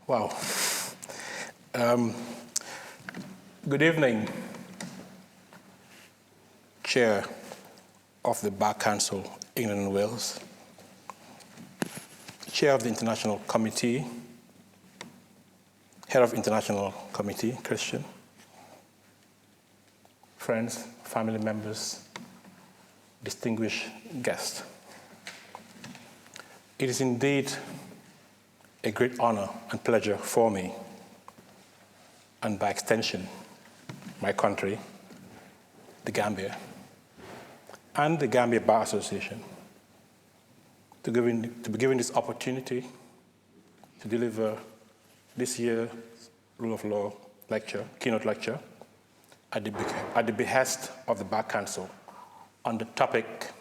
Wow. Good evening, Chair of the Bar Council, England and Wales, Chair of the International Committee, Head of International Committee, Christian, friends, family members, distinguished guests. It is indeed a great honor and pleasure for me, and by extension, my country, the Gambia, and the Gambia Bar Association, to be given this opportunity to deliver this year's Rule of Law lecture, Keynote lecture, at the behest of the Bar Council on the topic,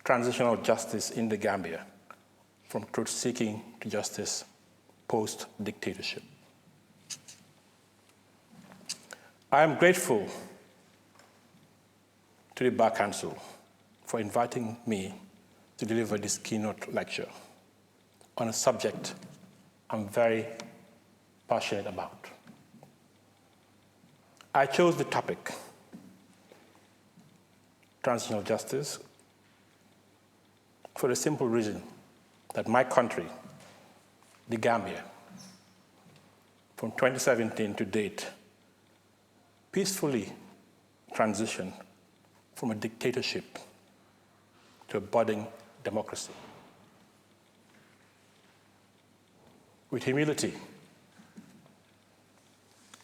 Transitional Justice in the Gambia, from truth-seeking to justice post-dictatorship. I am grateful to the Bar Council for inviting me to deliver this keynote lecture on a subject I'm very passionate about. I chose the topic, transitional justice, for the simple reason that my country, the Gambia, from 2017 to date, peacefully transitioned from a dictatorship to a budding democracy. With humility,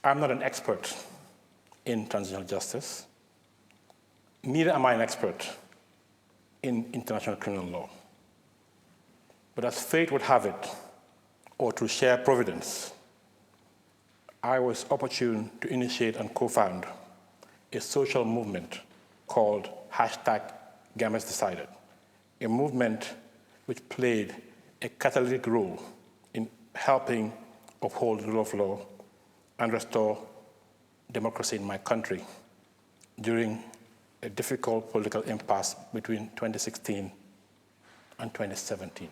I'm not an expert in transitional justice, neither am I an expert in international criminal law. But as fate would have it, or through sheer providence, I was opportune to initiate and co-found a social movement called #GambiansDecided, a movement which played a catalytic role in helping uphold the rule of law and restore democracy in my country during a difficult political impasse between 2016 and 2017.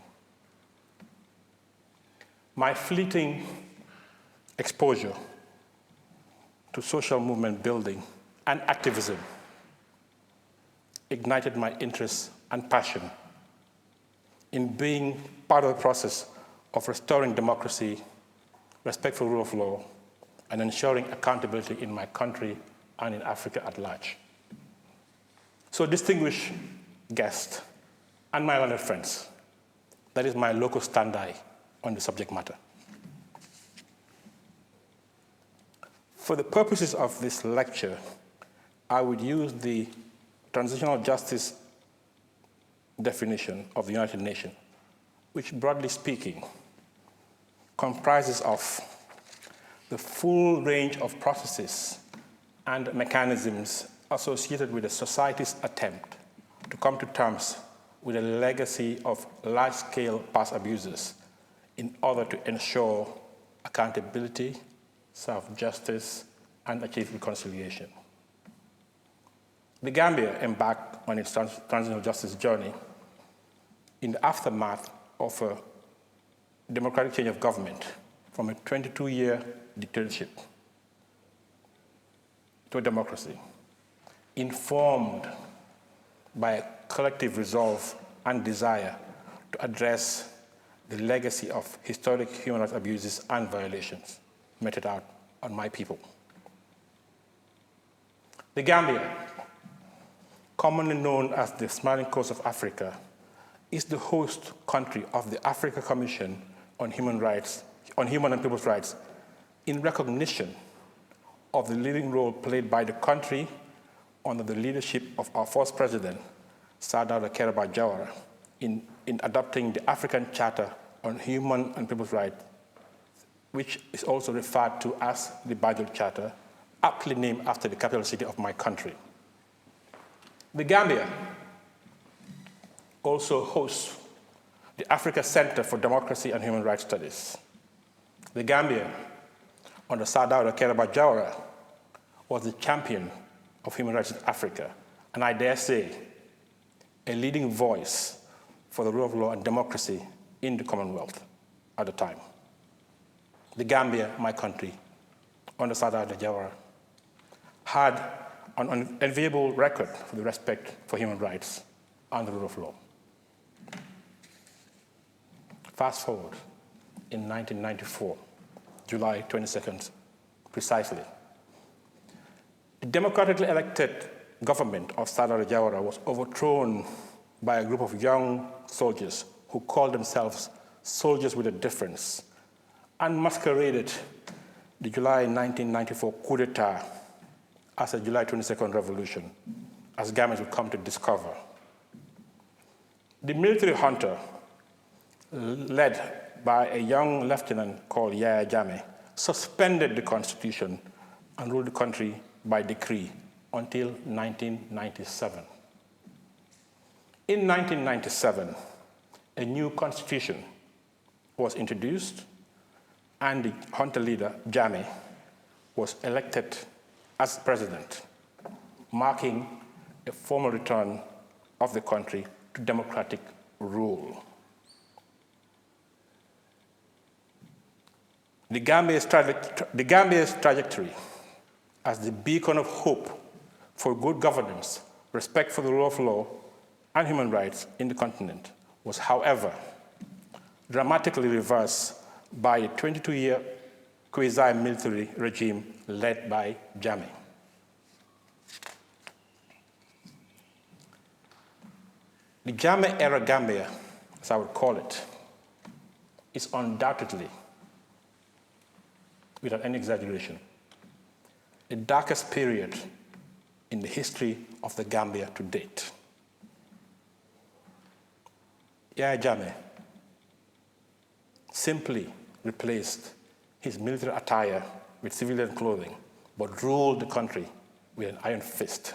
My fleeting exposure to social movement building and activism ignited my interest and passion in being part of the process of restoring democracy, respect for the rule of law, and ensuring accountability in my country and in Africa at large. So, distinguished guests and my learned friends, that is my local stand-by on the subject matter. For the purposes of this lecture, I would use the transitional justice definition of the United Nations, which broadly speaking comprises of the full range of processes and mechanisms associated with a society's attempt to come to terms with a legacy of large-scale past abuses in order to ensure accountability, serve justice, and achieve reconciliation. The Gambia embarked on its transitional justice journey in the aftermath of a democratic change of government from a 22-year dictatorship to a democracy, informed by a collective resolve and desire to address the legacy of historic human rights abuses and violations meted out on my people. The Gambia, commonly known as the Smiling Coast of Africa, is the host country of the Africa Commission on Human and People's Rights in recognition of the leading role played by the country under the leadership of our first president, Salieu Jawara, in adopting the African Charter on Human and People's Rights, which is also referred to as the Banjul Charter, aptly named after the capital city of my country. The Gambia also hosts the Africa Center for Democracy and Human Rights Studies. The Gambia, under Salieu Jawara, was the champion of human rights in Africa, and I dare say, a leading voice for the rule of law and democracy in the Commonwealth at the time. the Gambia, my country, under Sada Jawara, had an unenviable record for the respect for human rights and the rule of law. Fast forward in 1994, July 22nd, precisely. The democratically elected government of Sada Jawara was overthrown by a group of young soldiers who called themselves soldiers with a difference and masqueraded the July 1994 coup d'etat as a July 22nd revolution, as Gambians would come to discover. The military junta, led by a young lieutenant called Yaya Jammeh, suspended the constitution and ruled the country by decree until 1997. In 1997, a new constitution was introduced, and the junta leader, Jammeh, was elected as president, marking a formal return of the country to democratic rule. The Gambia's trajectory as the beacon of hope for good governance, respect for the rule of law, and human rights in the continent was, however, dramatically reversed by a 22-year quasi-military regime led by Jammeh. The Jammeh-era Gambia, as I would call it, is undoubtedly, without any exaggeration, the darkest period in the history of the Gambia to date. Yaya Jammeh simply replaced his military attire with civilian clothing, but ruled the country with an iron fist.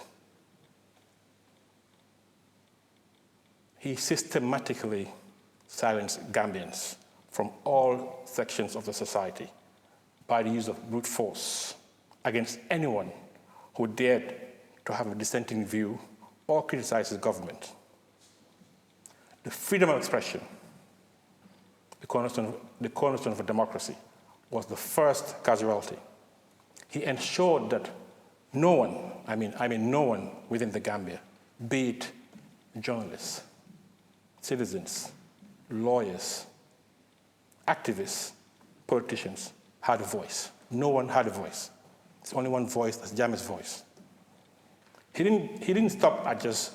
He systematically silenced Gambians from all sections of the society by the use of brute force against anyone who dared to have a dissenting view or criticize his government. The freedom of expression, the cornerstone of a democracy, was the first casualty. He ensured that no one, no one within the Gambia, be it journalists, citizens, lawyers, activists, politicians, had a voice. No one had a voice. It's only one voice, that's Jammeh's voice. He didn't stop at just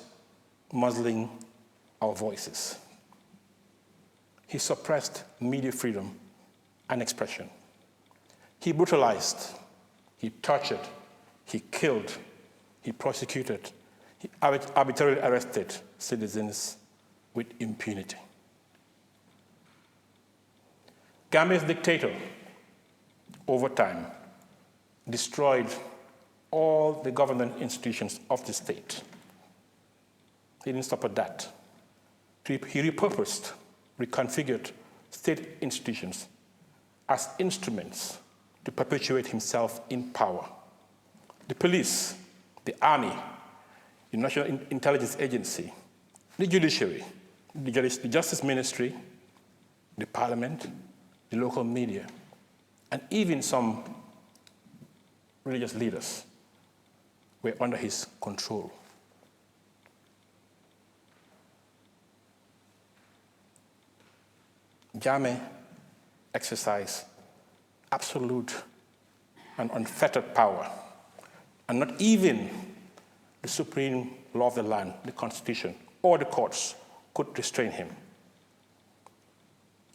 muzzling our voices. He suppressed media freedom and expression. He brutalized, he tortured, he killed, he prosecuted, he arbitrarily arrested citizens with impunity. Gambia's dictator, over time, destroyed all the government institutions of the state. He didn't stop at that. He repurposed, reconfigured state institutions as instruments to perpetuate himself in power. The police, the army, the National Intelligence Agency, the judiciary, the Justice Ministry, the parliament, the local media, and even some religious leaders were under his control. Jammeh exercised absolute and unfettered power, and not even the supreme law of the land, the Constitution, or the courts could restrain him.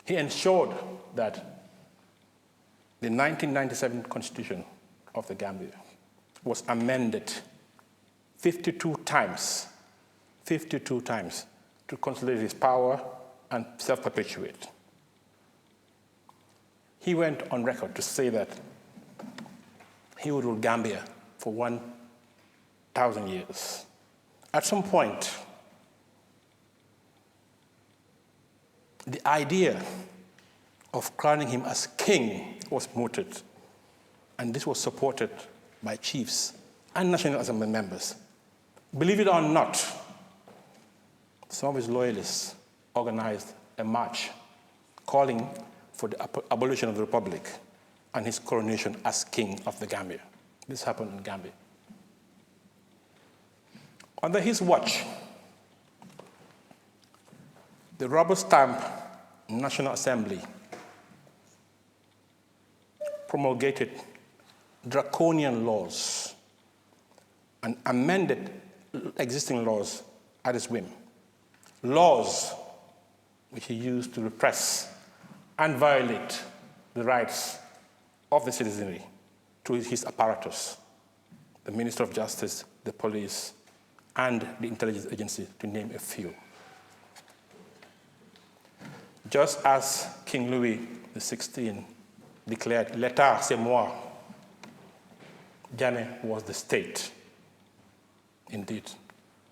He ensured that the 1997 Constitution of the Gambia was amended 52 times to consolidate his power and self-perpetuate. He went on record to say that he would rule Gambia for 1,000 years. At some point, the idea of crowning him as king was mooted, and this was supported by chiefs and National Assembly members. Believe it or not, some of his loyalists organized a march calling for the abolition of the Republic and his coronation as king of the Gambia. This happened in Gambia. Under his watch, the rubber-stamp National Assembly promulgated draconian laws and amended existing laws at his whim. Laws which he used to repress and violate the rights of the citizenry through his apparatus, the Minister of Justice, the police, and the intelligence agency, to name a few. Just as King Louis XVI declared, "L'État, c'est moi," Jammeh was the state. Indeed,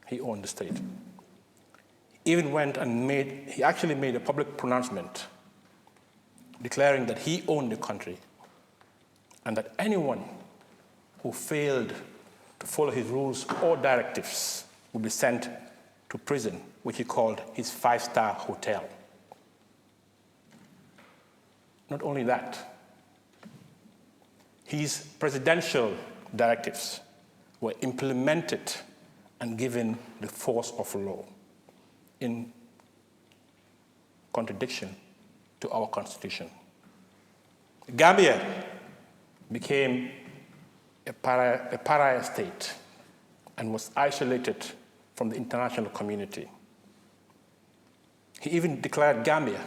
he owned the state. He even went and he actually made a public pronouncement declaring that he owned the country and that anyone who failed to follow his rules or directives would be sent to prison, which he called his five-star hotel. Not only that, his presidential directives were implemented and given the force of law in contradiction to our Constitution. Gambia became a pariah state and was isolated from the international community. He even declared Gambia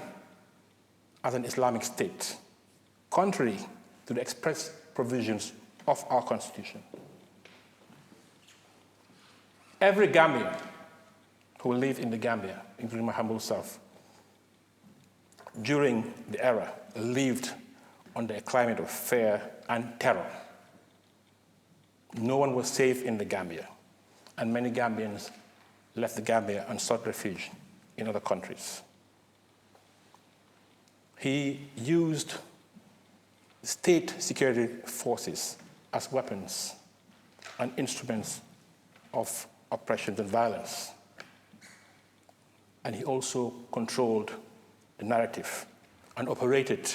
as an Islamic state, contrary to the express provisions of our Constitution. Every Gambian who lived in the Gambia, including my humble self, during the era lived under a climate of fear and terror. No one was safe in the Gambia, and many Gambians left the Gambia and sought refuge in other countries. He used state security forces as weapons and instruments of oppression and violence. And he also controlled the narrative and operated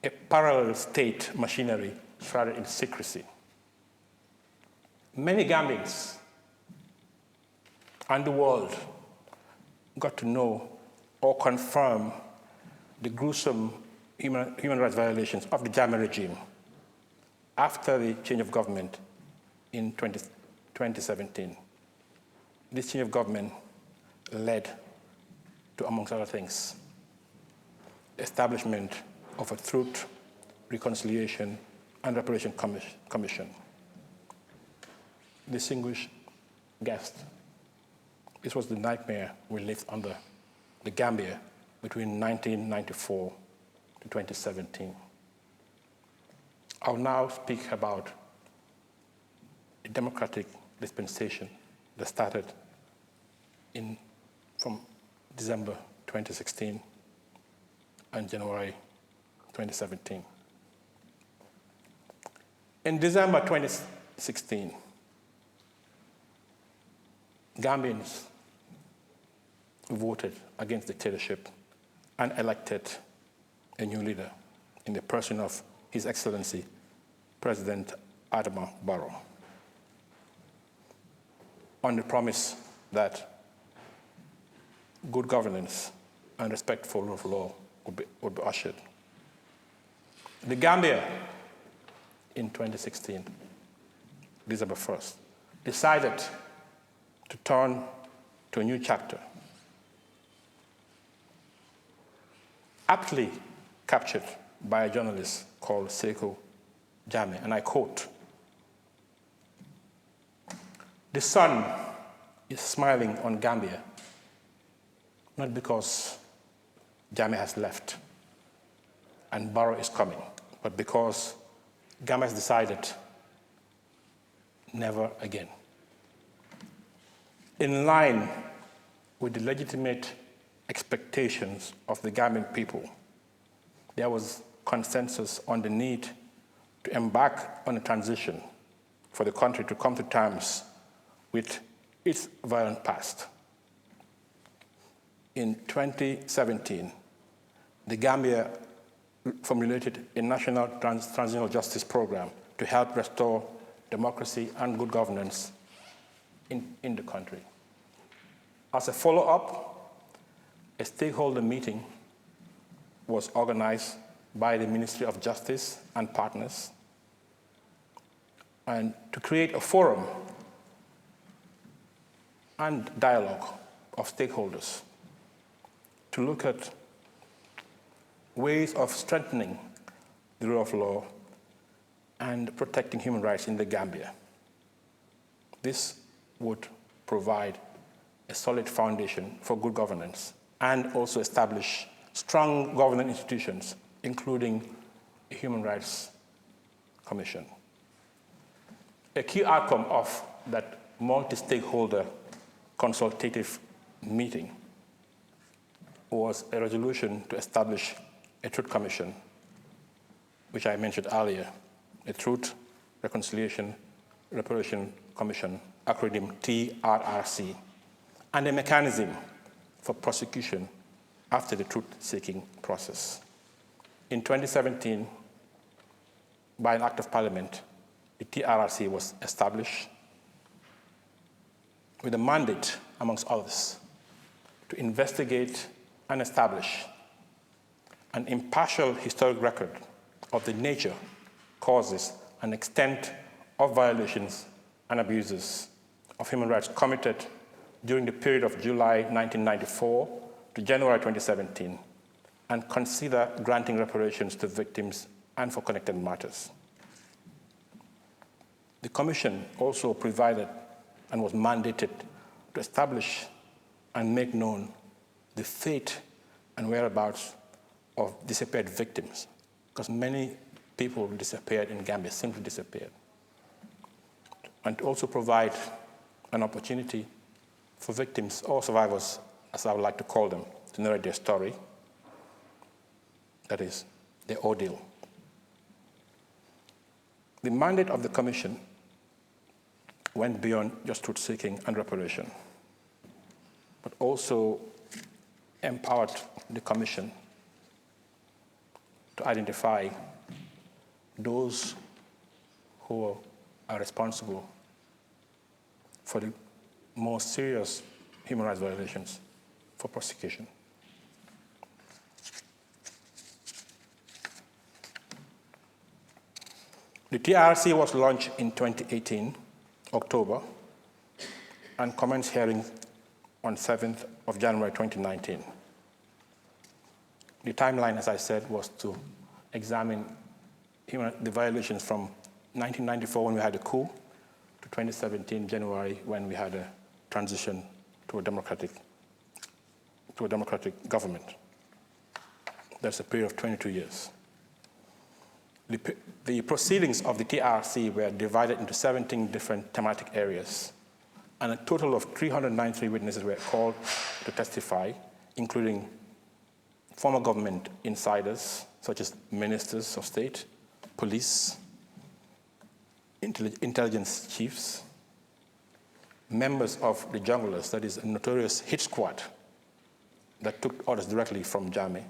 a parallel state machinery shrouded in secrecy. Many Gambians and the world got to know or confirm the gruesome human rights violations of the Jammeh regime after the change of government in 2017. This change of government led to, amongst other things, establishment of a Truth, Reconciliation, and Reparation Commission. Distinguished guest, this was the nightmare we lived under the Gambia between 1994 to 2017. I'll now speak about a democratic dispensation that started from December 2016 and January 2017. In December 2016, Gambians voted against dictatorship and elected a new leader in the person of His Excellency, President Adama Barrow, on the promise that good governance and respect for rule of law would be ushered. The Gambia, in 2016, December 1st, decided to turn to a new chapter, aptly captured by a journalist called Salieu, and I quote, "The sun is smiling on Gambia, not because Jammeh has left and Barrow is coming, but because Gambia has decided never again." In line with the legitimate expectations of the Gambian people, there was consensus on the need to embark on a transition for the country to come to terms with its violent past. In 2017, the Gambia formulated a national transitional justice program to help restore democracy and good governance in the country. As a follow-up, a stakeholder meeting was organized by the Ministry of Justice and partners, and to create a forum and dialogue of stakeholders to look at ways of strengthening the rule of law and protecting human rights in the Gambia. This would provide a solid foundation for good governance and also establish strong governance institutions, including a Human Rights Commission. A key outcome of that multi-stakeholder consultative meeting was a resolution to establish a Truth Commission, which I mentioned earlier, a Truth, Reconciliation, Reparation Commission, acronym TRRC, and a mechanism for prosecution after the truth-seeking process. In 2017, by an act of parliament, the TRRC was established with a mandate, amongst others, to investigate and establish an impartial historic record of the nature, causes, and extent of violations and abuses of human rights committed during the period of July 1994 to January 2017, and consider granting reparations to victims and for connected matters. The Commission also provided and was mandated to establish and make known the fate and whereabouts of disappeared victims, because many people disappeared in Gambia, simply disappeared. And to also provide an opportunity for victims or survivors, as I would like to call them, to narrate their story, that is, their ordeal. The mandate of the Commission went beyond just truth-seeking and reparation, but also empowered the Commission to identify those who are responsible for the more serious human rights violations for prosecution. The TRC was launched in 2018, October, and commenced hearing on 7th of January 2019. The timeline, as I said, was to examine the violations from 1994 when we had a coup to 2017, January, when we had a transition to a democratic government. That's a period of 22 years. The proceedings of the TRC were divided into 17 different thematic areas, and a total of 393 witnesses were called to testify, including former government insiders, such as ministers of state, police, intelligence chiefs, members of the junglers, that is a notorious hit squad that took orders directly from Jammeh,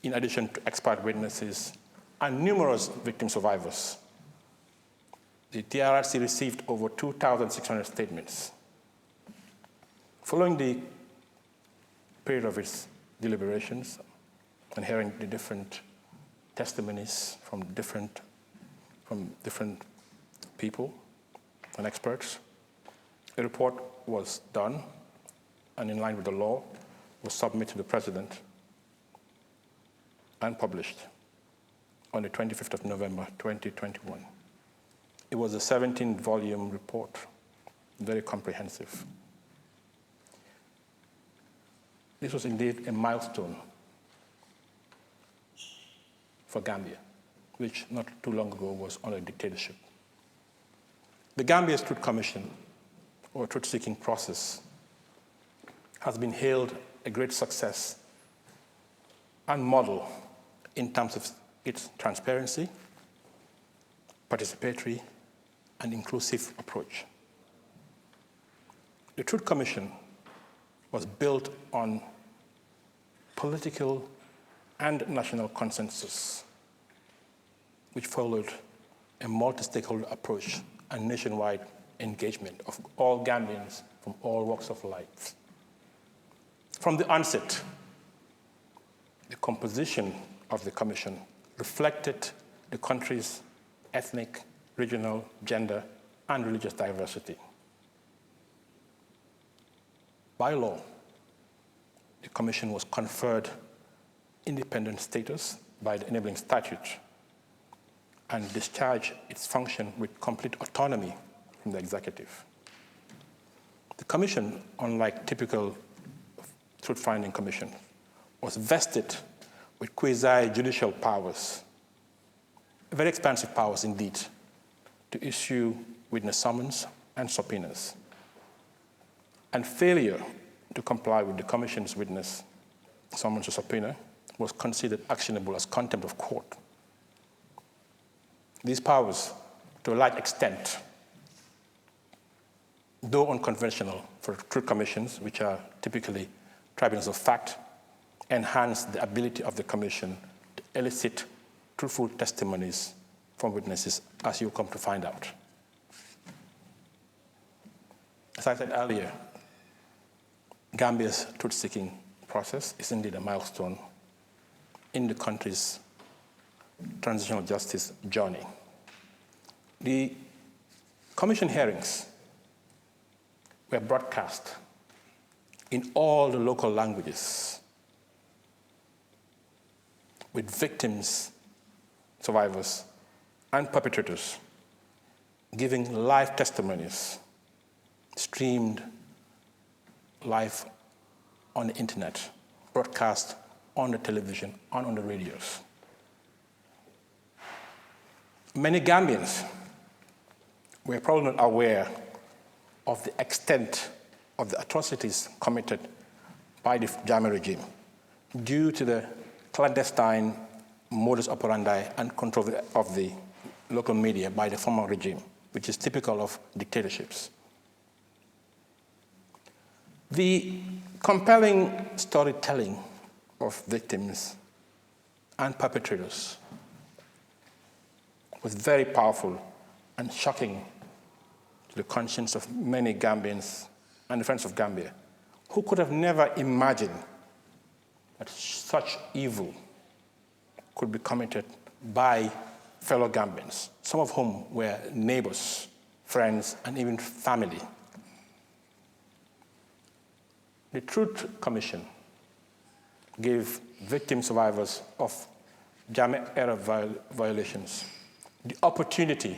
in addition to expert witnesses and numerous victim survivors. The TRRC received over 2,600 statements. Following the period of its deliberations and hearing the different testimonies from different people and experts, a report was done and, in line with the law, was submitted to the President and published on the 25th of November, 2021. It was a 17-volume report, very comprehensive. This was indeed a milestone for Gambia, which not too long ago was under a dictatorship. The Gambia's Truth Commission, or truth-seeking process, has been hailed a great success and model in terms of its transparency, participatory, and inclusive approach. The Truth Commission was built on political and national consensus, which followed a multi-stakeholder approach and nationwide engagement of all Gambians from all walks of life. From the onset, the composition of the Commission reflected the country's ethnic, regional, gender, and religious diversity. By law, the Commission was conferred independent status by the enabling statute and discharged its function with complete autonomy from the executive. The Commission, unlike typical truth-finding commission, was vested with quasi-judicial powers, very expansive powers indeed, to issue witness summons and subpoenas. And failure to comply with the Commission's witness summons or subpoena was considered actionable as contempt of court. These powers, to a large extent, though unconventional for truth commissions, which are typically tribunals of fact, enhance the ability of the Commission to elicit truthful testimonies from witnesses, as you'll come to find out. As I said earlier, Gambia's truth-seeking process is indeed a milestone in the country's transitional justice journey. The Commission hearings were broadcast in all the local languages, with victims, survivors, and perpetrators giving live testimonies, streamed live on the internet, broadcast on the television and on the radios. Many Gambians were probably not aware of the extent of the atrocities committed by the Jammeh regime due to the clandestine modus operandi and control of the local media by the former regime, which is typical of dictatorships. The compelling storytelling of victims and perpetrators was very powerful and shocking to the conscience of many Gambians and the friends of Gambia, who could have never imagined that such evil could be committed by fellow Gambians, some of whom were neighbors, friends, and even family. The Truth Commission gave victim survivors of Jammeh-era violations the opportunity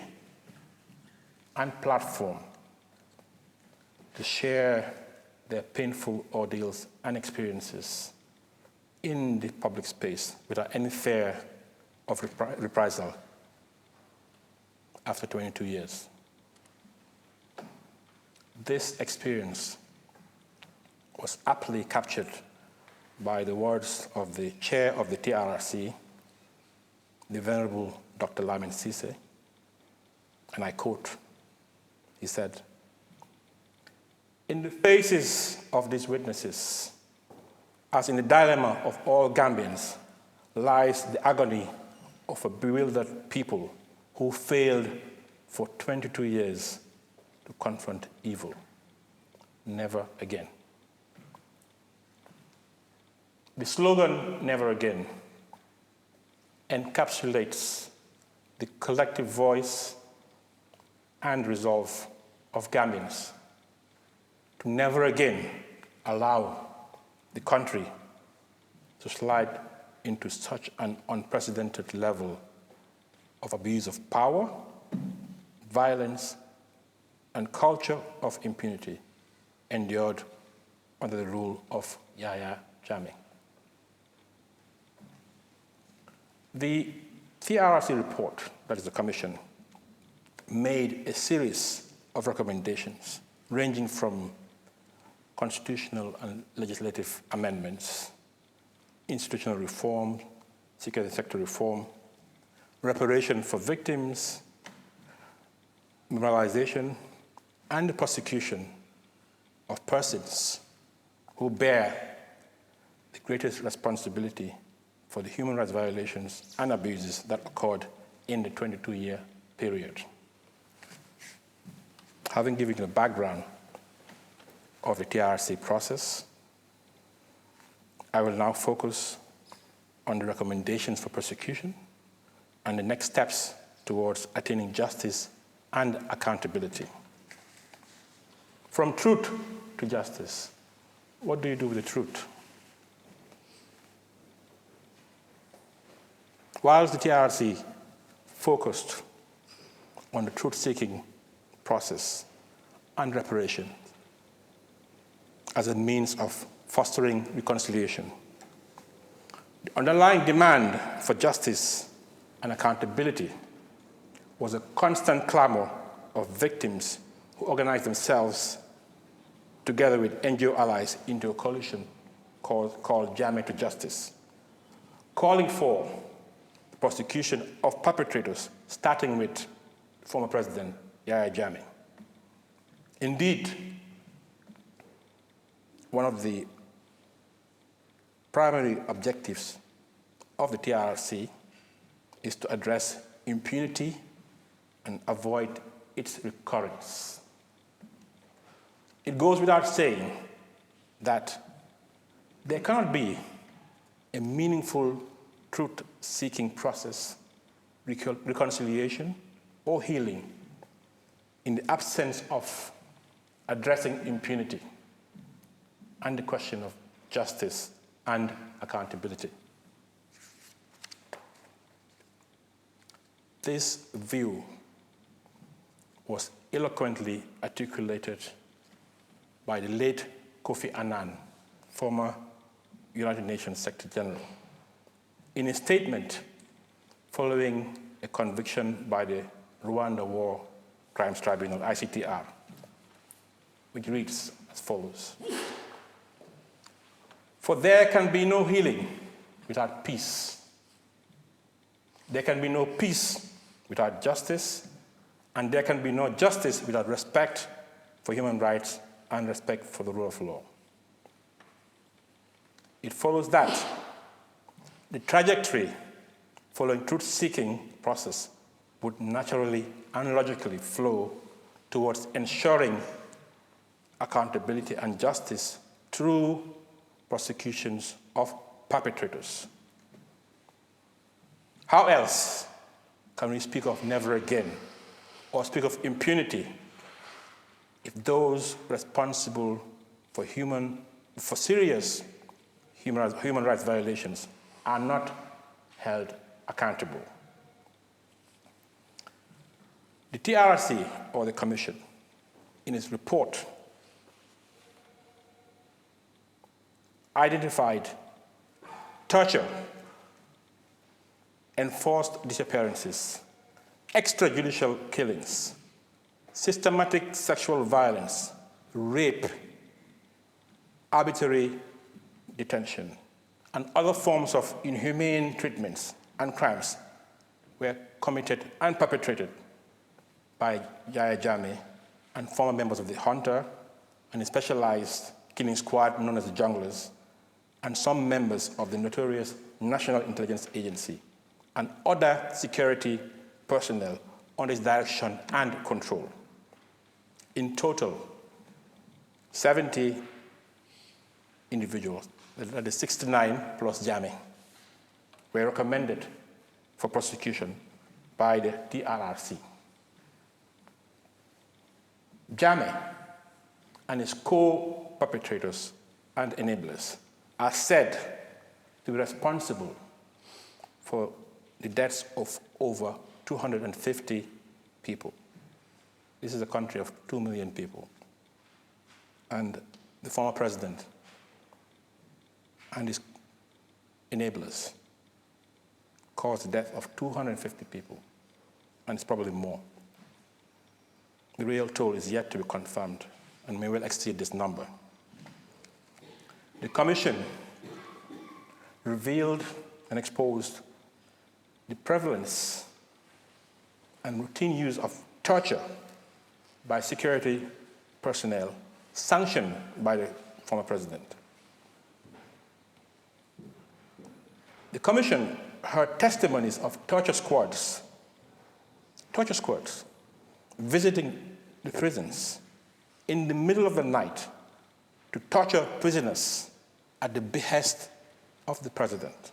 and platform to share their painful ordeals and experiences in the public space without any fear of reprisal after 22 years. This experience was aptly captured by the words of the chair of the TRRC, the Venerable Dr. Lamin Sise, and I quote, he said, "In the faces of these witnesses, as in the dilemma of all Gambians, lies the agony of a bewildered people who failed for 22 years to confront evil. Never again." The slogan, "Never Again," encapsulates the collective voice and resolve of Gambians to never again allow the country to slide into such an unprecedented level of abuse of power, violence, and culture of impunity endured under the rule of Yahya Jammeh. The TRRC report, that is the Commission, made a series of recommendations ranging from constitutional and legislative amendments, institutional reform, security sector reform, reparation for victims, memorialization, and the prosecution of persons who bear the greatest responsibility for the human rights violations and abuses that occurred in the 22-year period. Having given you the background of the TRC process, I will now focus on the recommendations for prosecution and the next steps towards attaining justice and accountability. From truth to justice, what do you do with the truth? Whilst the TRC focused on the truth-seeking process and reparation as a means of fostering reconciliation, the underlying demand for justice and accountability was a constant clamor of victims who organized themselves together with NGO allies into a coalition called Jammeh to Justice, calling for the prosecution of perpetrators, starting with former President Yahya Jammeh. Indeed, one of the primary objectives of the TRC is to address impunity and avoid its recurrence. It goes without saying that there cannot be a meaningful truth-seeking process, reconciliation, or healing in the absence of addressing impunity and the question of justice and accountability. This view was eloquently articulated by the late Kofi Annan, former United Nations Secretary General, in a statement following a conviction by the Rwanda War Crimes Tribunal, ICTR, which reads as follows: "For there can be no healing without peace. There can be no peace without justice, and there can be no justice without respect for human rights and respect for the rule of law." It follows that the trajectory following truth-seeking process would naturally and logically flow towards ensuring accountability and justice through prosecutions of perpetrators. How else can we speak of never again or speak of impunity if those responsible for serious human rights violations are not held accountable? The TRC, or the Commission, in its report, identified torture, enforced disappearances, extrajudicial killings, systematic sexual violence, rape, arbitrary detention, and other forms of inhumane treatments and crimes were committed and perpetrated by Yahya Jammeh and former members of the Hunter and a specialized killing squad known as the Junglers, and some members of the notorious National Intelligence Agency and other security personnel under its direction and control. In total, 70 individuals, that is 69 plus Jammeh, were recommended for prosecution by the TRRC. Jammeh and his co-perpetrators and enablers are said to be responsible for the deaths of over 250 people. This is a country of 2 million people. And the former president and his enablers caused the death of 250 people, and it's probably more. The real toll is yet to be confirmed and may well exceed this number. The Commission revealed and exposed the prevalence and routine use of torture by security personnel sanctioned by the former president. The commission heard testimonies of torture squads, visiting the prisons in the middle of the night to torture prisoners at the behest of the president.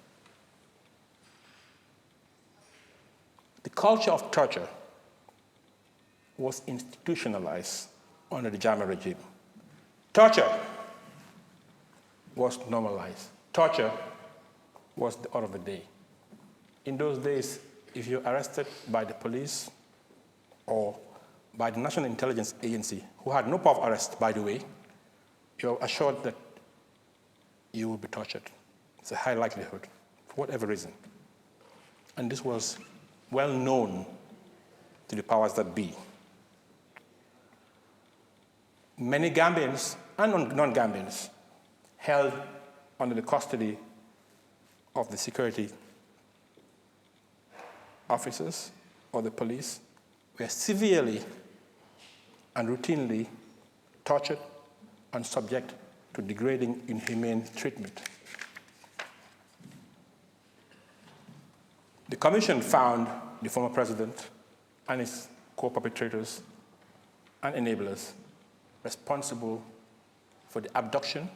The culture of torture was institutionalized under the Jammeh regime. Torture was normalized. Torture was the order of the day. In those days, if you're arrested by the police or by the National Intelligence Agency, who had no power of arrest, by the way, you're assured that you will be tortured. It's a high likelihood, for whatever reason. And this was well known to the powers that be. Many Gambians and non-Gambians held under the custody of the security officers or the police were severely and routinely tortured and subject to degrading, inhumane treatment. The commission found the former president and his co-perpetrators and enablers responsible for the abduction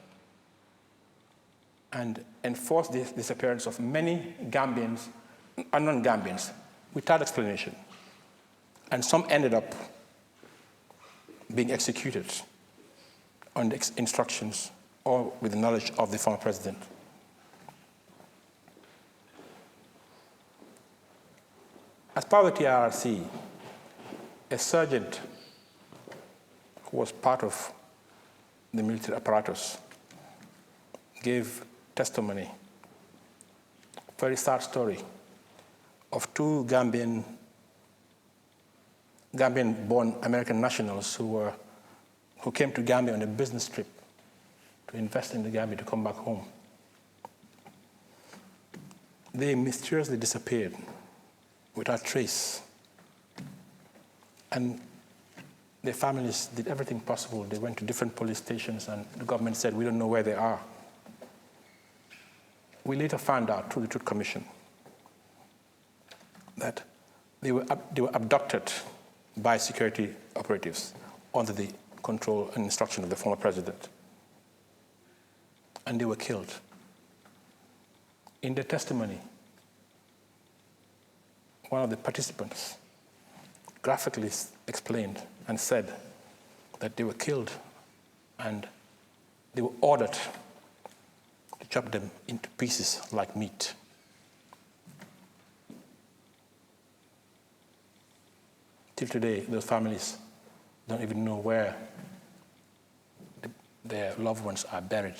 and enforced the disappearance of many Gambians and non-Gambians without explanation. And some ended up being executed on the instructions or with the knowledge of the former president. As part of the TRRC, a sergeant who was part of the military apparatus gave testimony, a very sad story, of two Gambian-born American nationals who came to Gambia on a business trip to invest in the Gambia to come back home. They mysteriously disappeared without trace. And their families did everything possible. They went to different police stations, and the government said, we don't know where they are. We later found out through the Truth Commission that they were abducted by security operatives under the control and instruction of the former president. And they were killed. In their testimony, one of the participants graphically explained and said that they were killed and they were ordered to chop them into pieces like meat. Till today, those families don't even know where their loved ones are buried.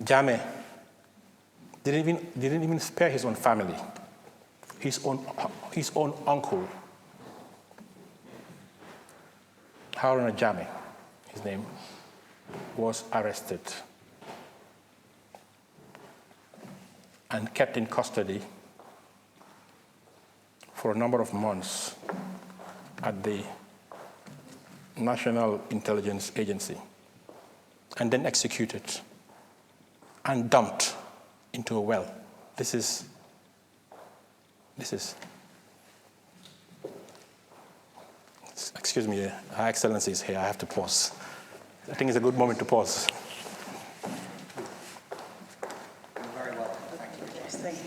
Jammeh didn't even spare his own family. His own uncle, Haruna Jammeh, his name, was arrested and kept in custody for a number of months at the National Intelligence Agency, and then executed and dumped into a well. This is, excuse me, Her Excellency is here, I have to pause. I think it's a good moment to pause. You're very welcome. Thank you. Yes, thank you.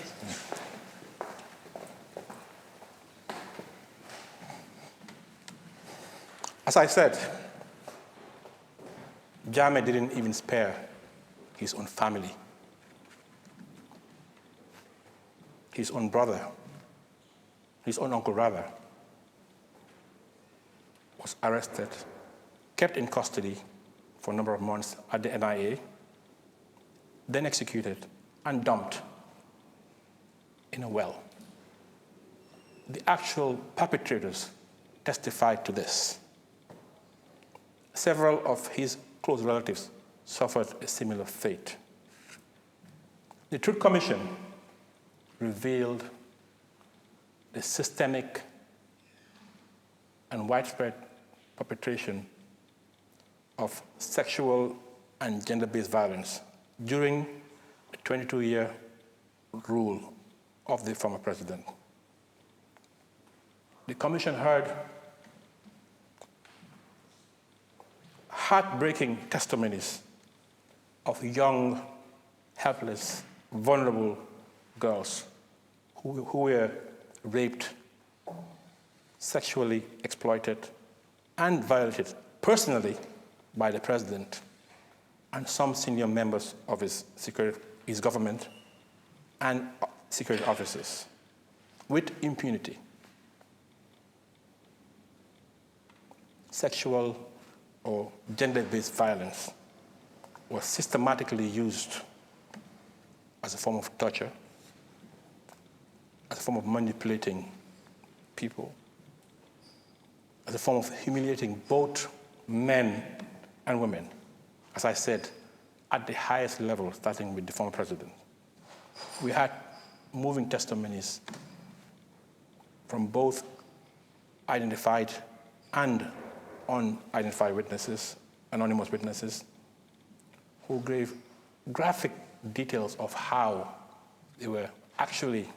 As I said, Jammeh didn't even spare his own family. His own brother, his own uncle rather, was arrested, kept in custody for a number of months at the NIA, then executed and dumped in a well. The actual perpetrators testified to this. Several of his close relatives suffered a similar fate. The Truth Commission revealed the systemic and widespread perpetration of sexual and gender-based violence during the 22-year rule of the former president. The commission heard heartbreaking testimonies of young, helpless, vulnerable girls who were raped, sexually exploited, and violated personally by the president and some senior members of his government and security officers with impunity. Sexual or gender-based violence was systematically used as a form of torture, as a form of manipulating people, as a form of humiliating both men and women, as I said, at the highest level, starting with the former president. We had moving testimonies from both identified and unidentified witnesses, anonymous witnesses, who gave graphic details of how they were actually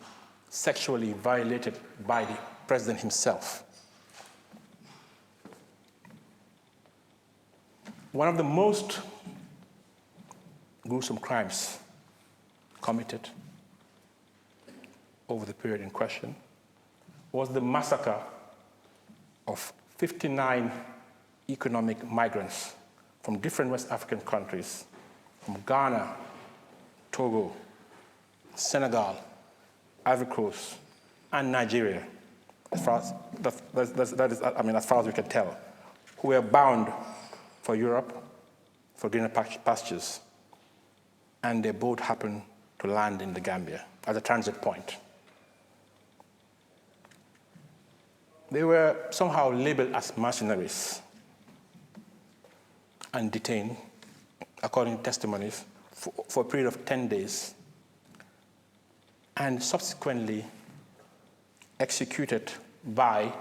sexually violated by the president himself. One of the most gruesome crimes committed over the period in question was the massacre of 59 economic migrants from different West African countries, from Ghana, Togo, Senegal, Ivory Coast, and Nigeria, as far as we can tell, who were bound for Europe, for greener pastures, and their boat happened to land in the Gambia as a transit point. They were somehow labeled as mercenaries and detained, according to testimonies, for a period of 10 days, and subsequently executed by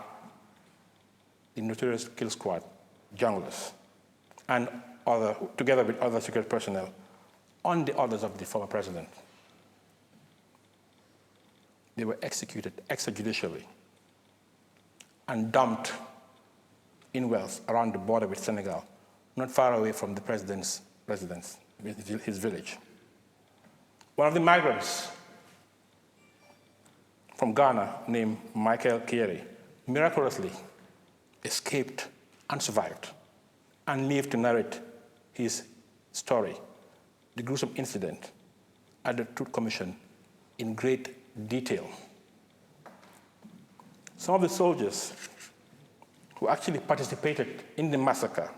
the notorious kill squad, junglers, and together with other security personnel, on the orders of the former president. They were executed extrajudicially and dumped in wells around the border with Senegal, not far away from the president's residence, his village. One of the migrants from Ghana, named Michael Kieri, miraculously escaped and survived and lived to narrate his story, the gruesome incident, at the Truth Commission in great detail. Some of the soldiers who actually participated in the massacre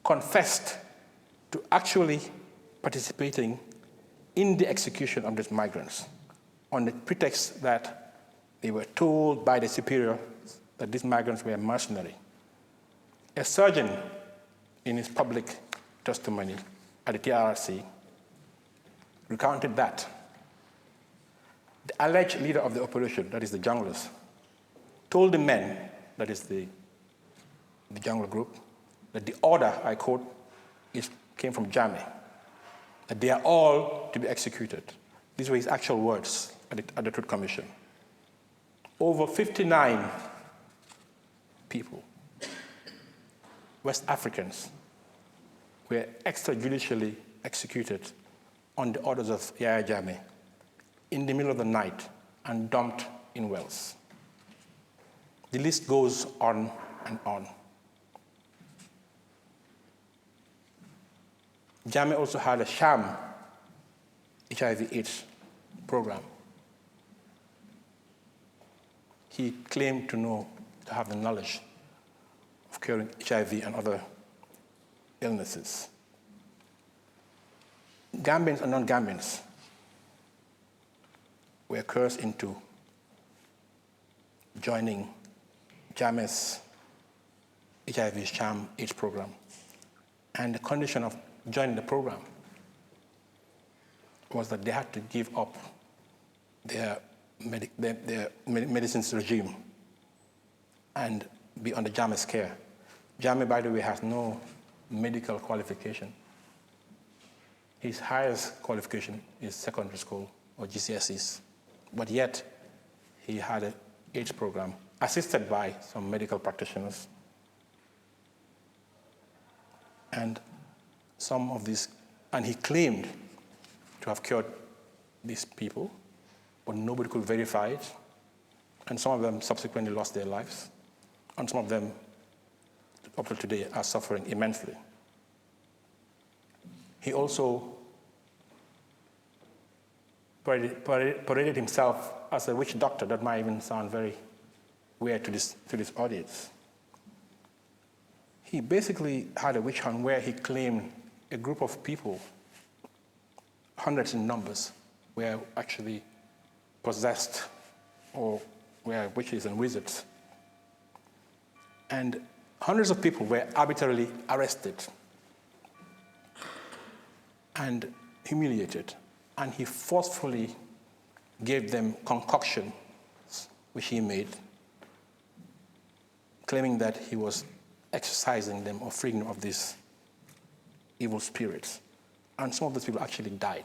confessed to actually participating in the execution of these migrants on the pretext that they were told by the superior that these migrants were mercenary. A surgeon, in his public testimony at the TRRC, recounted that the alleged leader of the operation, that is the junglers, told the men, that is the jungler group, that the order, I quote, came from Jammeh, that they are all to be executed. These were his actual words at the Truth Commission. Over 59 people, West Africans, were extrajudicially executed on the orders of Yahya Jammeh in the middle of the night and dumped in wells. The list goes on and on. Jammeh also had a sham HIV/AIDS program. He claimed to have the knowledge of curing HIV and other illnesses. Gambians and non-Gambians were coerced into joining Jammeh's HIV sham AIDS program. And the condition of joining the program was that they had to give up their medicines regime and be under Jammeh's care. Jammeh, by the way, has no medical qualification. his highest qualification is secondary school or GCSEs, but yet he had an AIDS program assisted by some medical practitioners. And some of these, and he claimed to have cured these people, but nobody could verify it. And some of them subsequently lost their lives. And some of them, up to today, are suffering immensely. He also paraded himself as a witch doctor. That might even sound very weird to this audience. He basically had a witch hunt where he claimed a group of people, hundreds in numbers, were actually possessed or were witches and wizards. And hundreds of people were arbitrarily arrested and humiliated. And he forcefully gave them concoctions, which he made, claiming that he was exorcising them or freeing them of these evil spirits. And some of those people actually died.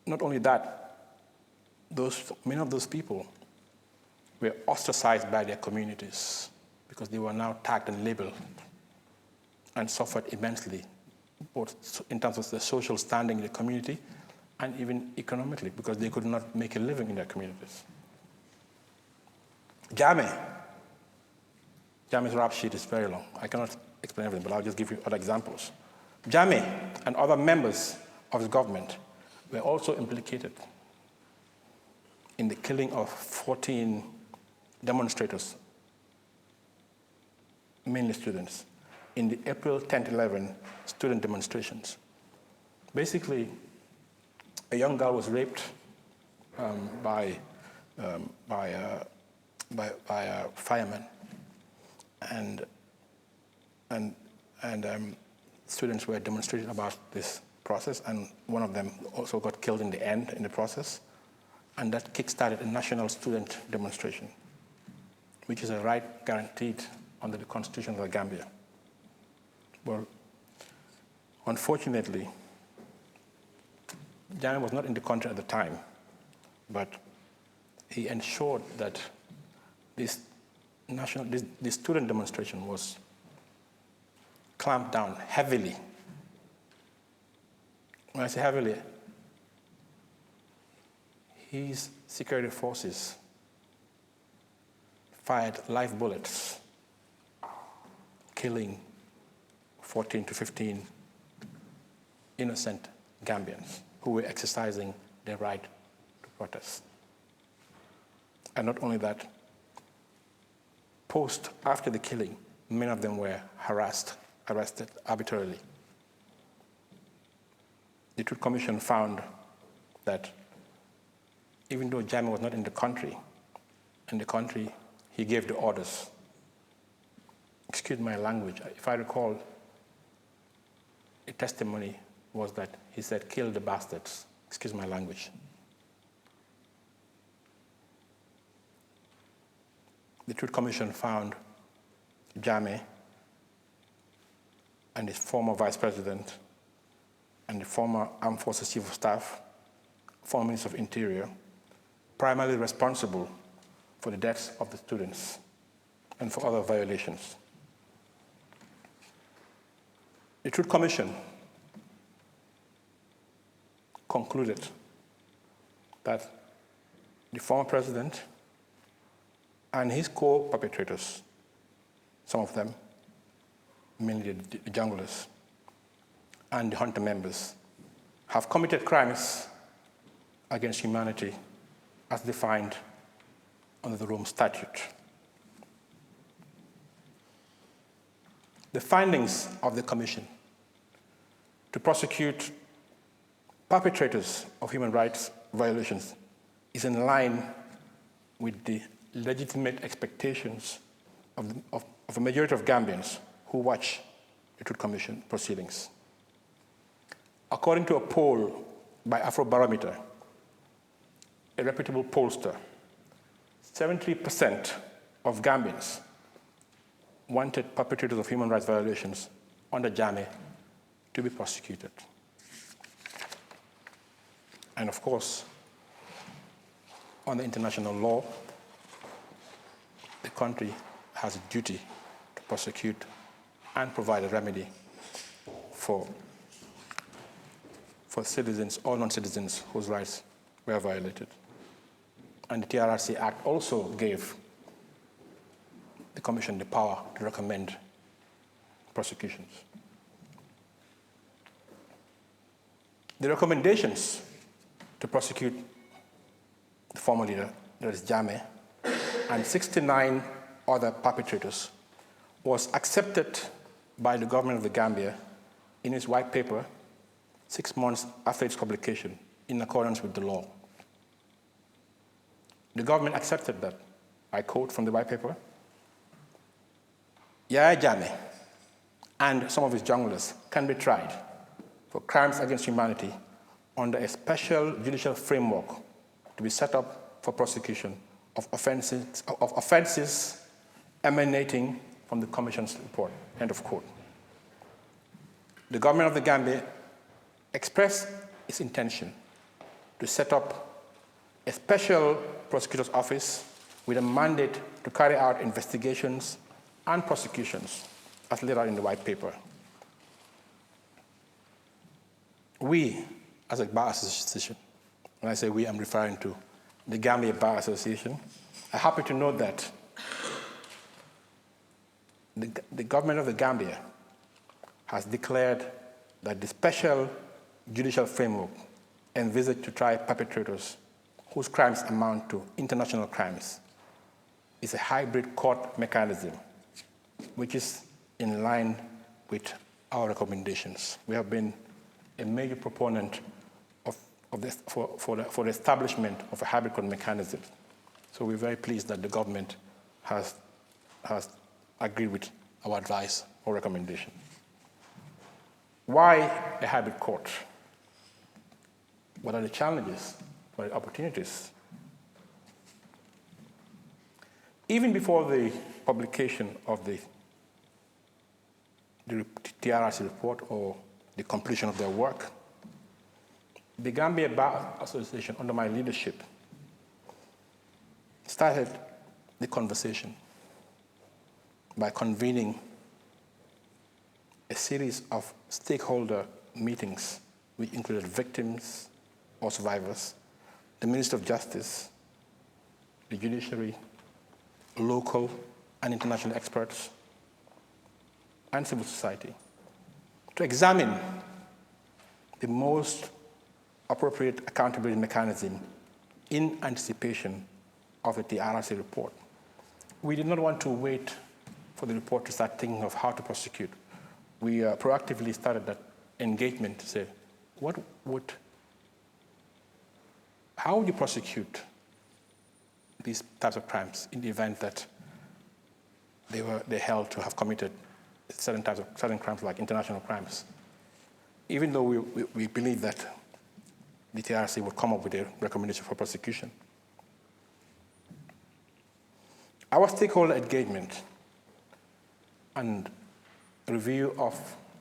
Not only that, many of those people were ostracized by their communities because they were now tagged and labeled and suffered immensely, both in terms of their social standing in the community and even economically, because they could not make a living in their communities. Jammeh's rap sheet is very long. I cannot explain everything, but I'll just give you other examples. Jammeh and other members of his government were also implicated in the killing of 14 demonstrators, mainly students, in the April 10-11 student demonstrations. Basically, a young girl was raped by firemen, and students were demonstrating about this process, and one of them also got killed in the end in the process, and that kick-started a national student demonstration, which is a right guaranteed under the Constitution of the Gambia. Well, unfortunately, Jammeh was not in the country at the time, but he ensured that this student demonstration was clamped down heavily. When I say heavily, his security forces fired live bullets, killing 14 to 15 innocent Gambians who were exercising their right to protest. And not only that, after the killing, many of them were arrested arbitrarily. The Truth Commission found that even though Jammeh was not in the country, he gave the orders. Excuse my language. If I recall, a testimony was that he said, "Kill the bastards." Excuse my language. The Truth Commission found Jammeh and his former vice president and the former Armed Forces Chief of Staff, former Minister of Interior, primarily responsible for the deaths of the students and for other violations. The Truth Commission concluded that the former president and his co-perpetrators, some of them, mainly the junglers and the hunter members, have committed crimes against humanity as defined under the Rome Statute. The findings of the Commission to prosecute perpetrators of human rights violations is in line with the legitimate expectations of a majority of Gambians who watch the Truth Commission proceedings. According to a poll by Afrobarometer, a reputable pollster, 73% of Gambians wanted perpetrators of human rights violations under Jammeh to be prosecuted. And of course, under international law, the country has a duty to prosecute and provide a remedy for citizens or non-citizens whose rights were violated. And the TRRC Act also gave the Commission the power to recommend prosecutions. The recommendations to prosecute the former leader, that is Jammeh, and 69 other perpetrators was accepted by the government of the Gambia in its white paper 6 months after its publication in accordance with the law. The government accepted that. I quote from the white paper, Yahya Jammeh and some of his junglers can be tried for crimes against humanity under a special judicial framework to be set up for prosecution of offenses emanating from the Commission's report, end of quote. The government of the Gambia expressed its intention to set up a special prosecutor's office with a mandate to carry out investigations and prosecutions, as laid out in the white paper. We, as a bar association, when I say we, I'm referring to the Gambia Bar Association, are happy to note that the government of the Gambia has declared that the special judicial framework envisaged to try perpetrators whose crimes amount to international crimes is a hybrid court mechanism, which is in line with our recommendations. We have been a major proponent for the establishment of a hybrid court mechanism. So we're very pleased that the government has agreed with our advice or recommendation. Why a hybrid court? What are the challenges? What are the opportunities? Even before the publication of the TRRC report or the completion of their work, the Gambia Bar Association, under my leadership, started the conversation by convening a series of stakeholder meetings which included victims or survivors, the Minister of Justice, the judiciary, local and international experts, and civil society, to examine the most appropriate accountability mechanism in anticipation of the TRRC report. We did not want to wait for the report to start thinking of how to prosecute. We proactively started that engagement to say, how would you prosecute these types of crimes in the event that they're held to have committed certain crimes like international crimes? Even though we believe that the TRC would come up with a recommendation for prosecution. Our stakeholder engagement and review of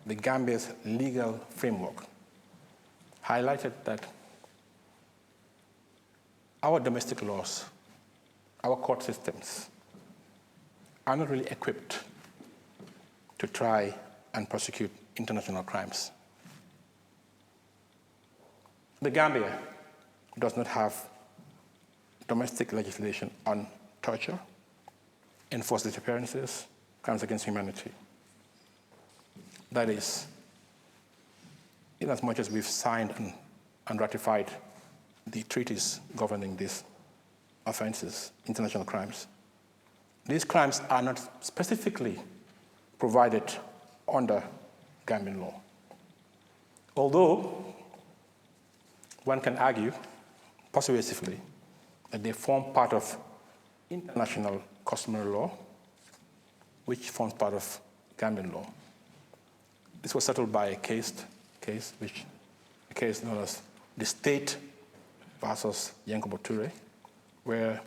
the Gambia's legal framework highlighted that our domestic laws, our court systems, are not really equipped to try and prosecute international crimes. The Gambia does not have domestic legislation on torture, enforced disappearances, crimes against humanity. That is, in as much as we've signed and ratified the treaties governing these offenses, international crimes, these crimes are not specifically provided under Gambian law. Although one can argue persuasively that they form part of international customary law, which forms part of Gambian law. This was settled by a case known as the State versus Yankuba Toure, where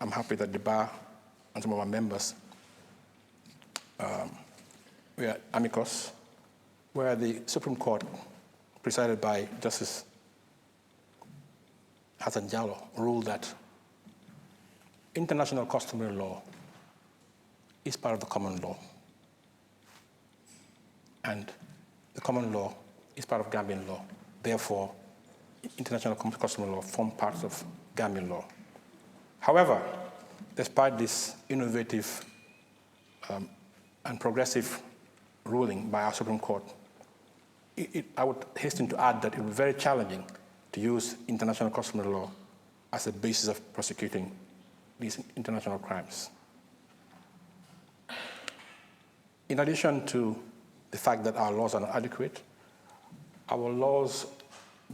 I'm happy that the bar and some of our members were amicus, where the Supreme Court, presided by Justice Hassan Jallow, ruled that international customary law is part of the common law, and the common law is part of Gambian law. Therefore, international customary law form parts of Gambian law. However, despite this innovative and progressive ruling by our Supreme Court, I would hasten to add that it would be very challenging to use international customary law as a basis of prosecuting these international crimes. In addition to the fact that our laws are not adequate, our laws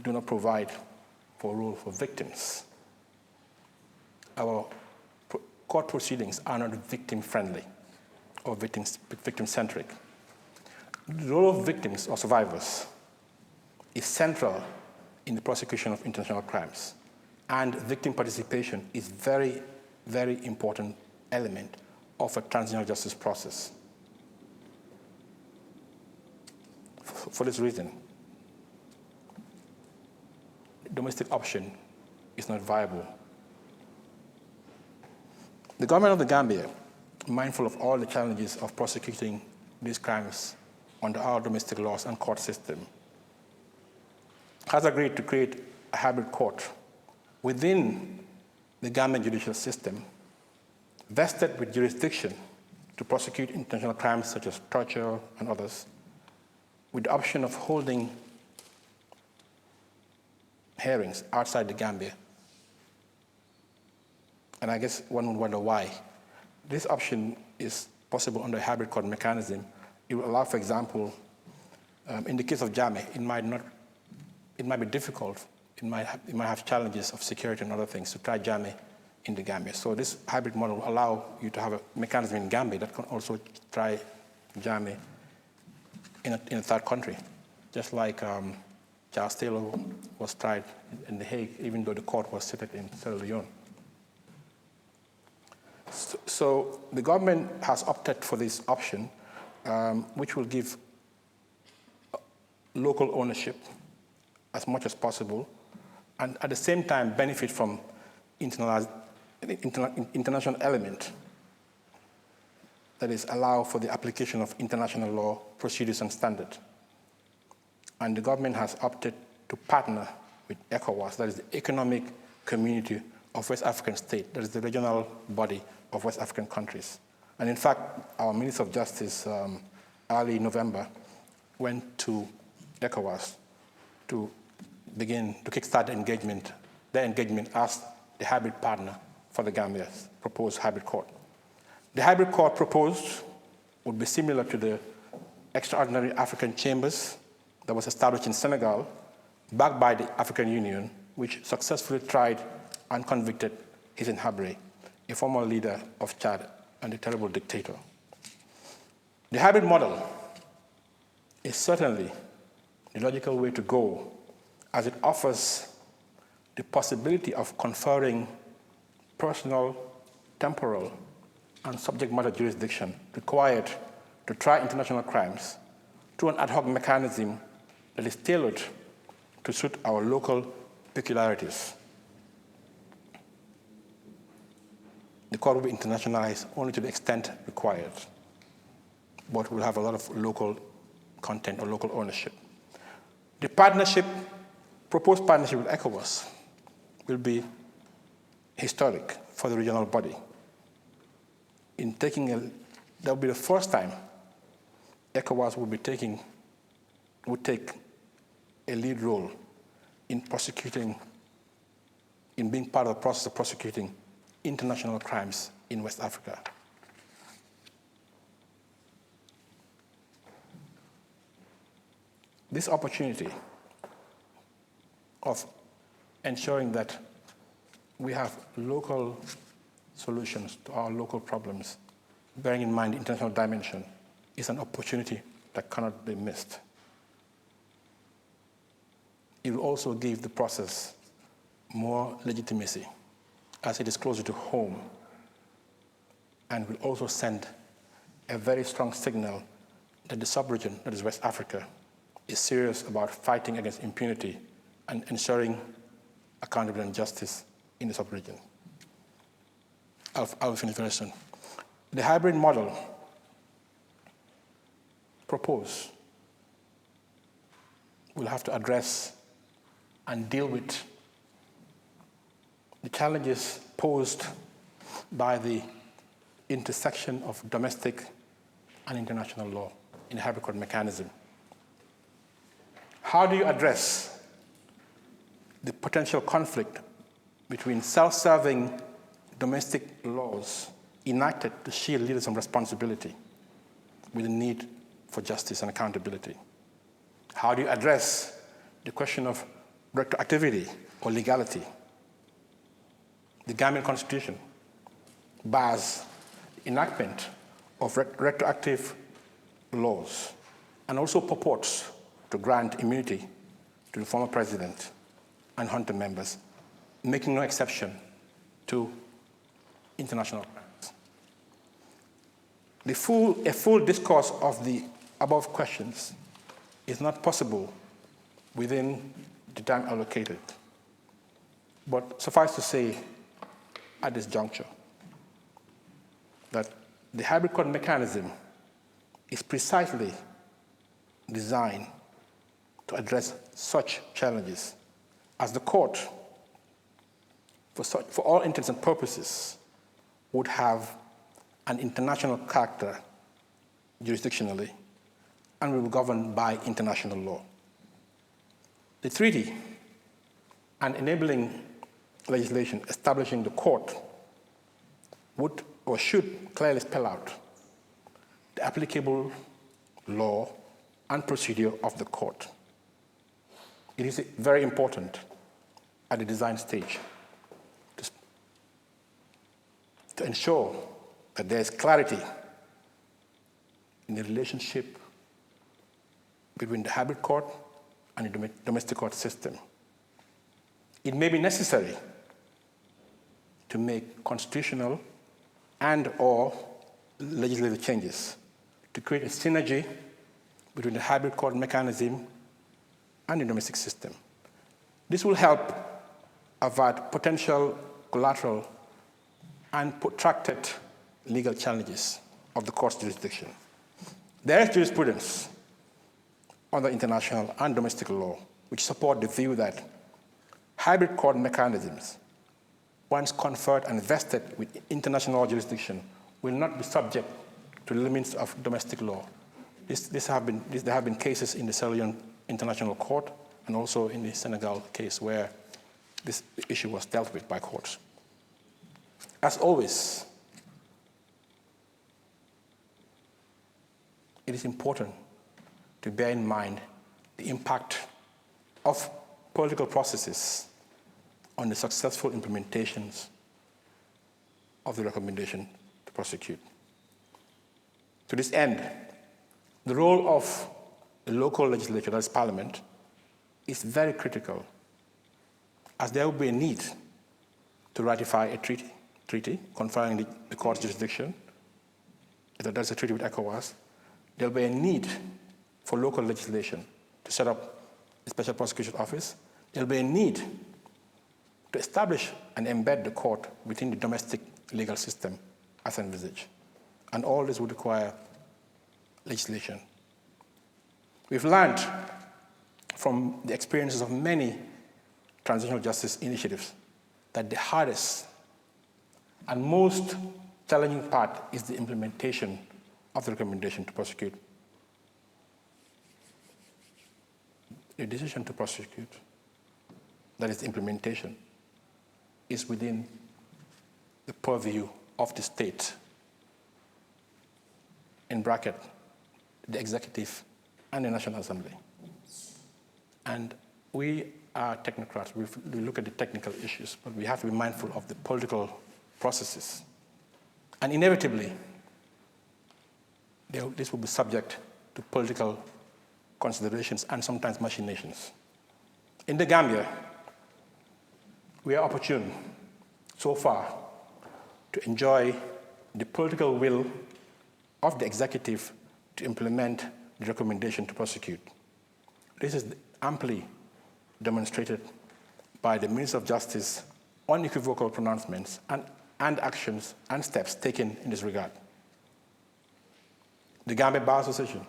do not provide for a rule for victims. Our court proceedings are not victim-friendly or victim-centric. The role of victims or survivors is central in the prosecution of international crimes, and victim participation is very, very important element of a transitional justice process. For this reason, the domestic option is not viable. The government of the Gambia, mindful of all the challenges of prosecuting these crimes under our domestic laws and court system, has agreed to create a hybrid court within the Gambian judicial system, vested with jurisdiction to prosecute international crimes such as torture and others, with the option of holding hearings outside the Gambia. And I guess one would wonder why. This option is possible under a hybrid court mechanism. It will allow, for example, in the case of Jammeh, it might be difficult. It might have challenges of security and other things to try Jammeh in the Gambia. So this hybrid model will allow you to have a mechanism in Gambia that can also try Jammeh in a third country, just like Charles Taylor was tried in The Hague, even though the court was seated in Salieu. So the government has opted for this option, which will give local ownership as much as possible, and at the same time benefit from international element that is allow for the application of international law, procedures, and standards. And the government has opted to partner with ECOWAS, that is the Economic Community of West African States, that is the regional body of West African countries. And in fact, our Minister of Justice, early November, went to ECOWAS to begin to kickstart their engagement as the hybrid partner for the Gambia's proposed hybrid court. The hybrid court proposed would be similar to the extraordinary African chambers that was established in Senegal, backed by the African Union, which successfully tried and convicted Hissène Habré, a former leader of Chad and a terrible dictator. The hybrid model is certainly the logical way to go, as it offers the possibility of conferring personal, temporal, and subject matter jurisdiction required to try international crimes through an ad hoc mechanism that is tailored to suit our local peculiarities. The court will be internationalized only to the extent required, but will have a lot of local content or local ownership. The proposed partnership with ECOWAS will be historic for the regional body. That will be the first time ECOWAS would take a lead role in being part of the process of prosecuting international crimes in West Africa. This opportunity of ensuring that we have local solutions to our local problems, bearing in mind the international dimension, is an opportunity that cannot be missed. It will also give the process more legitimacy as it is closer to home, and will also send a very strong signal that the sub-region, that is West Africa, is serious about fighting against impunity and ensuring accountability, and justice in the sub-region. I'll finish very soon. The hybrid model proposed will have to address and deal with the challenges posed by the intersection of domestic and international law in the hybrid court mechanism. How do you address the potential conflict between self-serving domestic laws enacted to shield leaders from responsibility with the need for justice and accountability? How do you address the question of retroactivity or legality? The Gambian Constitution bars enactment of retroactive laws and also purports to grant immunity to the former president and junta members, making no exception to international crimes. A full discourse of the above questions is not possible within the time allocated. But suffice to say, at this juncture, that the hybrid court mechanism is precisely designed to address such challenges, as the court, for all intents and purposes, would have an international character jurisdictionally and will be governed by international law. The treaty and enabling legislation establishing the court would or should clearly spell out the applicable law and procedure of the court. It is very important at the design stage to ensure that there is clarity in the relationship between the hybrid court and the domestic court system. It may be necessary to make constitutional and/or legislative changes to create a synergy between the hybrid court mechanism and the domestic system. This will help avert potential collateral and protracted legal challenges of the court's jurisdiction. There is jurisprudence under international and domestic law which support the view that hybrid court mechanisms, once conferred and vested with international jurisdiction, will not be subject to the limits of domestic law. There have been cases in the Salieu International Court and also in the Senegal case where this issue was dealt with by courts. As always, it is important to bear in mind the impact of political processes on the successful implementations of the recommendation to prosecute. To this end, the role of the local legislature, that is Parliament, is very critical, as there will be a need to ratify a treaty conferring the court's jurisdiction. If that's a treaty with ECOWAS, there will be a need for local legislation to set up a special prosecution office. There will be a need to establish and embed the court within the domestic legal system as envisaged. And all this would require legislation. We've learned from the experiences of many transitional justice initiatives that the hardest and most challenging part is the implementation of the recommendation to prosecute. The decision to prosecute, that is the implementation, is within the purview of the state, in bracket, the executive and the National Assembly. And we are technocrats. We look at the technical issues, but we have to be mindful of the political processes. And inevitably, this will be subject to political considerations and sometimes machinations. In the Gambia, we are opportune so far to enjoy the political will of the executive to implement the recommendation to prosecute. This is amply demonstrated by the Minister of Justice unequivocal pronouncements and actions and steps taken in this regard. The Gambia Bar Association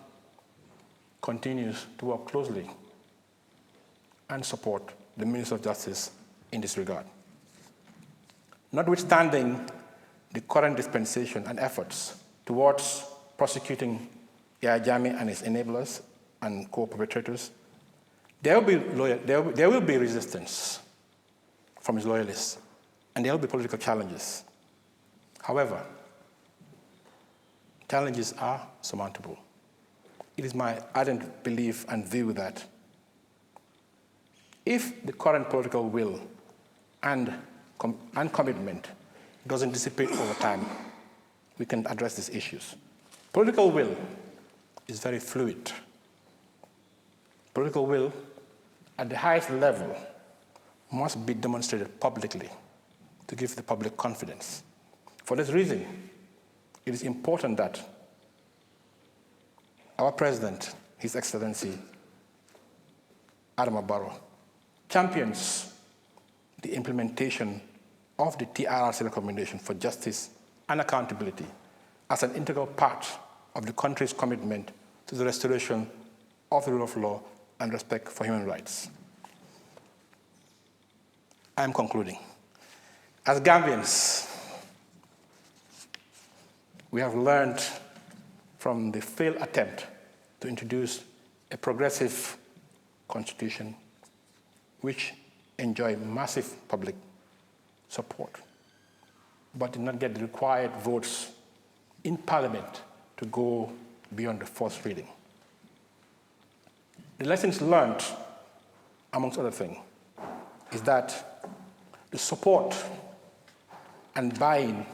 continues to work closely and support the Minister of Justice in this regard. Notwithstanding the current dispensation and efforts towards prosecuting Yahya Jammeh and his enablers and co-perpetrators, there will be resistance from his loyalists, and there will be political challenges. However, challenges are surmountable. It is my ardent belief and view that if the current political will and commitment doesn't dissipate over time, we can address these issues. Political will is very fluid. Political will at the highest level must be demonstrated publicly to give the public confidence. For this reason, it is important that our President, His Excellency Adama Barrow, champions the implementation of the TRRC recommendation for justice and accountability as an integral part of the country's commitment to the restoration of the rule of law and respect for human rights. I am concluding. As Gambians, we have learned from the failed attempt to introduce a progressive constitution which enjoyed massive public support, but did not get the required votes in Parliament to go beyond the first reading. The lessons learned, amongst other things, is that the support and buy-in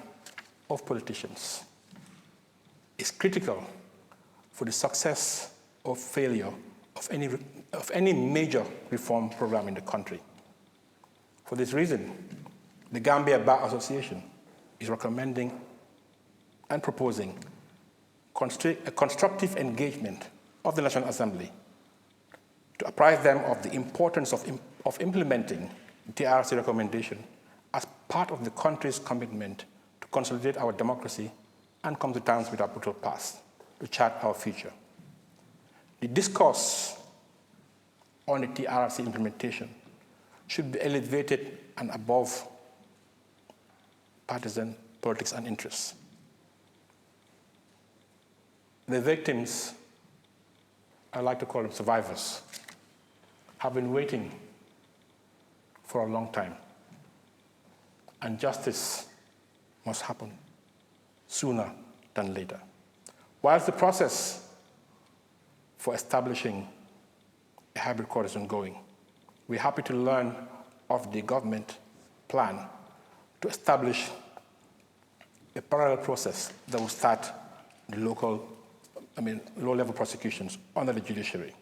of politicians is critical for the success or failure of any major reform program in the country. For this reason, the Gambia Bar Association is recommending and proposing a constructive engagement of the National Assembly to apprise them of the importance of implementing the TRC recommendation as part of the country's commitment to consolidate our democracy and come to terms with our brutal past, to chart our future. The discourse on the TRC implementation should be elevated and above partisan politics and interests. The victims, I like to call them survivors, have been waiting for a long time, and justice must happen sooner than later. Whilst the process for establishing a hybrid court is ongoing, we're happy to learn of the government plan to establish a parallel process that will start the low-level prosecutions under the judiciary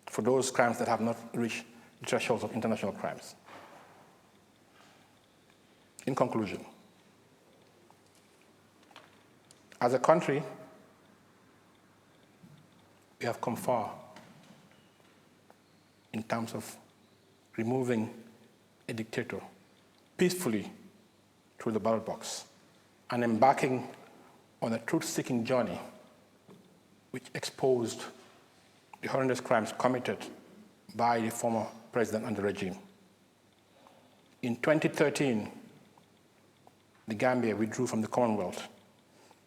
for those crimes that have not reached the thresholds of international crimes. In conclusion, as a country, we have come far in terms of removing a dictator peacefully through the ballot box and embarking on a truth-seeking journey which exposed the horrendous crimes committed by the former president and the regime. In 2013, the Gambia withdrew from the Commonwealth.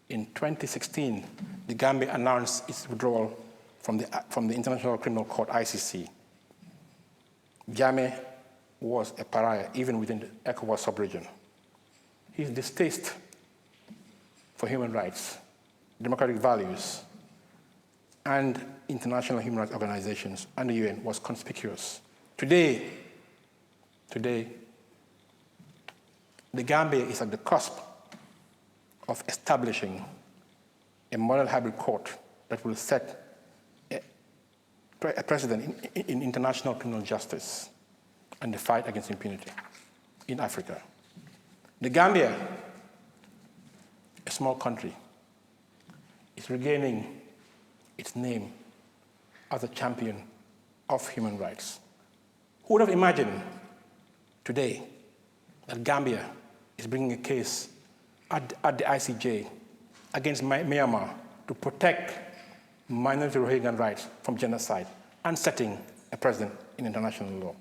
In 2016, the Gambia announced its withdrawal from the International Criminal Court, ICC. Jammeh was a pariah even within the ECOWAS sub-region. His distaste for human rights, democratic values, and international human rights organizations and the UN was conspicuous. Today, the Gambia is at the cusp of establishing a model hybrid court that will set a precedent in international criminal justice and the fight against impunity in Africa. The Gambia, a small country, is regaining its name as a champion of human rights. Who would have imagined today that Gambia is bringing a case at the ICJ against Myanmar to protect minority Rohingya rights from genocide and setting a precedent in international law.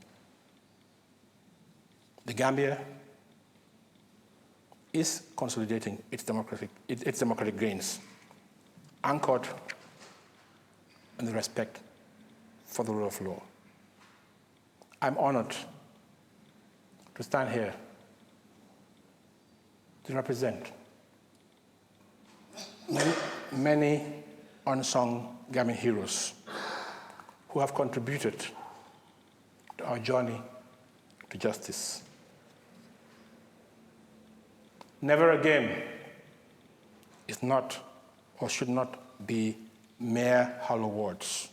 The Gambia is consolidating its democratic gains, anchored in the respect for the rule of law. I'm honored to stand here to represent many unsung Gambian heroes who have contributed to our journey to justice. Never again is not or should not be mere hollow words.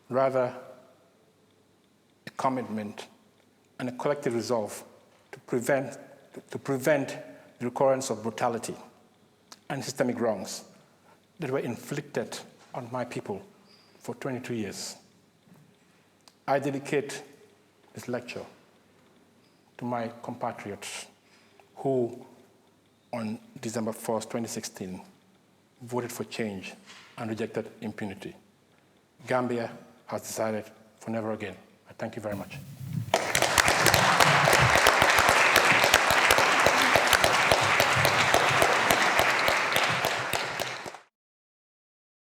Rather, a commitment and a collective resolve to prevent the recurrence of brutality and systemic wrongs that were inflicted on my people for 22 years. I dedicate this lecture to my compatriots who, on December 1st, 2016, voted for change and rejected impunity. Gambia has decided for never again. I thank you very much.